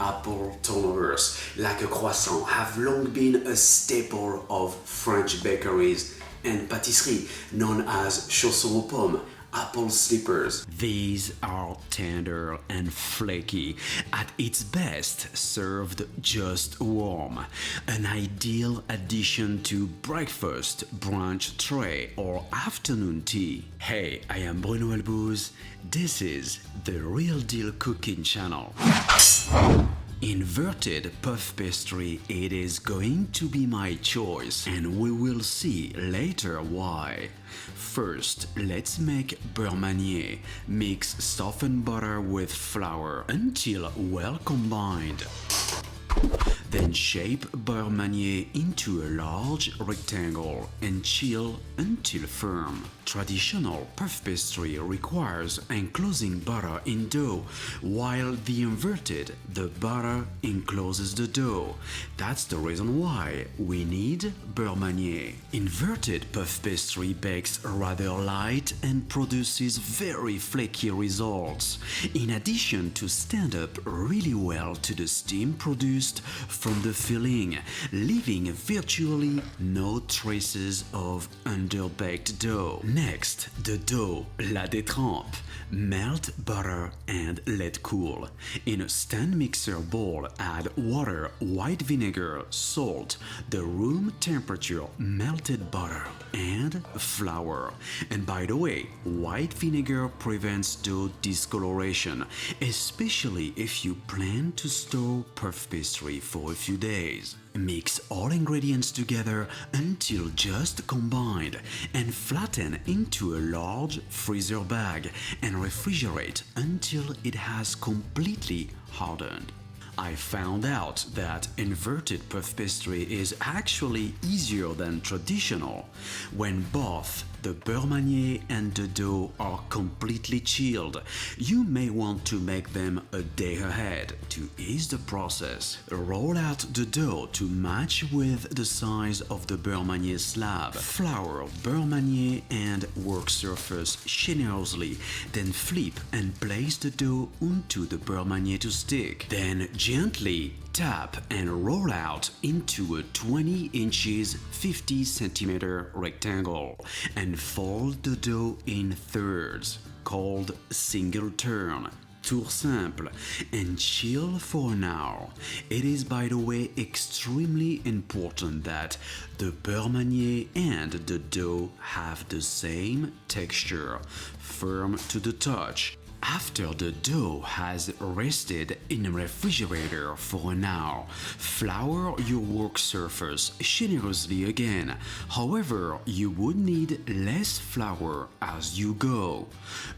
Apple turnovers, like a croissant, have long been a staple of French bakeries and patisserie, known as chaussons aux pommes, apple slippers. These are tender and flaky, at its best served just warm. An ideal addition to breakfast, brunch tray, or afternoon tea. Hey, I am Bruno Albouze. This is the Real Deal Cooking Channel. Inverted puff pastry, it is going to be my choice, and we will see later why. First, let's make beurre manière. Mix softened butter with flour until well combined. Then shape beurre manière into a large rectangle and chill until firm. Traditional puff pastry requires enclosing butter in dough, while the inverted, the butter encloses the dough. That's the reason why we need beurre manière. Inverted puff pastry bakes rather light and produces very flaky results, in addition to stand up really well to the steam produced from the filling, leaving virtually no traces of underbaked dough. Next, the dough, la détrempe. Melt butter and let cool. In a stand mixer bowl, add water, white vinegar, salt, the room temperature melted butter, and flour. And by the way, white vinegar prevents dough discoloration, especially if you plan to store puff pastry for a few days. Mix all ingredients together until just combined and flatten into a large freezer bag and refrigerate until it has completely hardened. I found out that inverted puff pastry is actually easier than traditional when both the beurre manière and the dough are completely chilled. You may want to make them a day ahead to ease the process. Roll out the dough to match with the size of the beurre manière slab. Flour beurre manière and work surface generously, then flip and place the dough onto the beurre manière to stick. Then gently tap and roll out into a 20 inches 50 centimeter rectangle and fold the dough in thirds, called single turn, tour simple, and chill for an hour. It is, by the way, extremely important that the beurre manière and the dough have the same texture, firm to the touch. After the dough has rested in a refrigerator for an hour, flour your work surface generously again. However, you would need less flour as you go.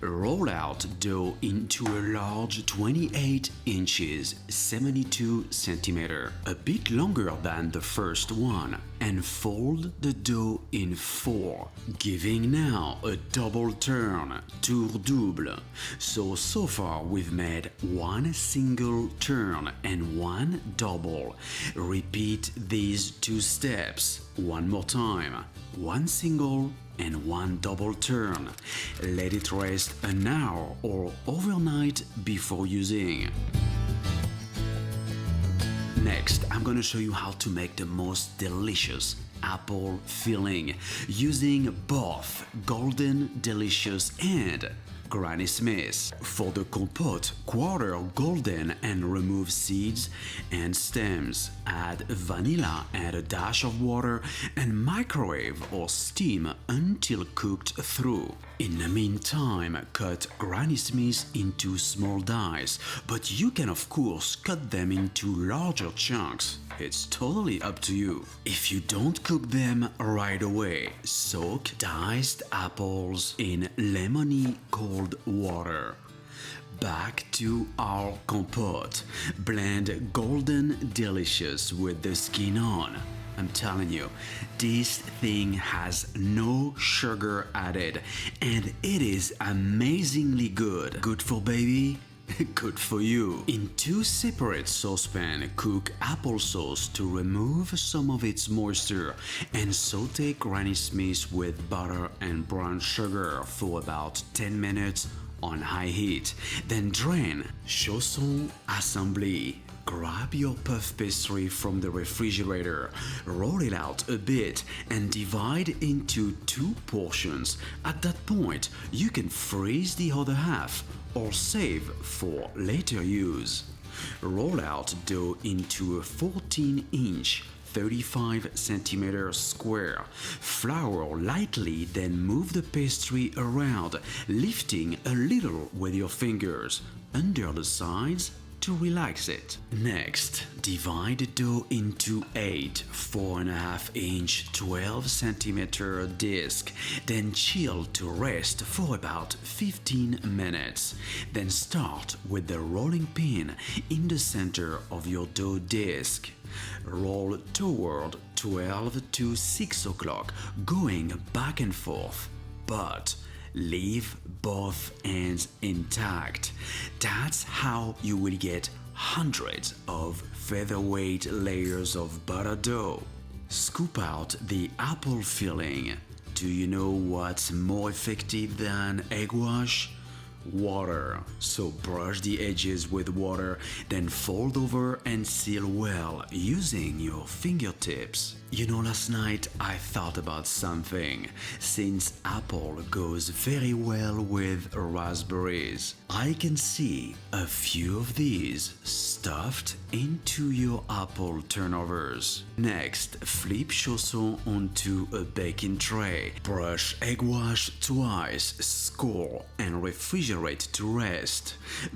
Roll out dough into a large 28 inches 72 centimeter, a bit longer than the first one, and fold the dough in four, giving now a double turn, tour double. So far we've made one single turn and one double. Repeat these two steps one more time. One single and one double turn. Let it rest an hour or overnight before using. Next, I'm gonna show you how to make the most delicious apple filling using both Golden Delicious and Granny Smith. For the compote, quarter golden and remove seeds and stems. Add vanilla and a dash of water and microwave or steam until cooked through. In the meantime, cut Granny Smith into small dice, but you can of course cut them into larger chunks. It's totally up to you. If you don't cook them right away, soak diced apples in lemony cold water. Back to our compote. Blend Golden Delicious with the skin on. I'm telling you, this thing has no sugar added and it is amazingly good. Good for baby? Good for you. In two separate saucepans, cook applesauce to remove some of its moisture and saute Granny Smith with butter and brown sugar for about 10 minutes on high heat. Then drain. Chausson assemblée. Grab your puff pastry from the refrigerator, roll it out a bit, and divide into 2 portions. At that point, you can freeze the other half or save for later use. Roll out dough into a 14-inch 35 centimeter square. Flour lightly, then move the pastry around, lifting a little with your fingers under the sides to relax it. Next, divide the dough into 8 4.5-inch 12 centimeter discs, then chill to rest for about 15 minutes. Then start with the rolling pin in the center of your dough disc. Roll toward 12 to 6 o'clock, going back and forth, but leave both ends intact. That's how you will get hundreds of featherweight layers of butter dough. Scoop out the apple filling. Do you know what's more effective than egg wash? Water. So brush the edges with water, then fold over and seal well using your fingertips. You know, last night I thought about something. Since apple goes very well with raspberries, I can see a few of these stuffed into your apple turnovers. Next, flip chausson onto a baking tray. Brush egg wash twice, score, and refrigerate to rest.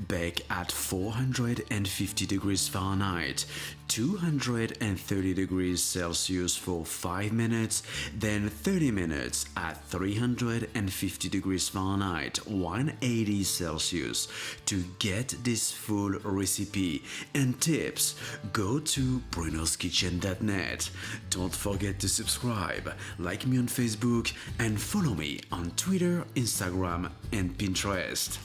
Bake at 450 degrees Fahrenheit, 230 degrees Celsius for 5 minutes, then 30 minutes at 350 degrees Fahrenheit, 180 Celsius. To get this full recipe and tips, go to brunoskitchen.net. Don't forget to subscribe, like me on Facebook, and follow me on Twitter, Instagram, and Pinterest.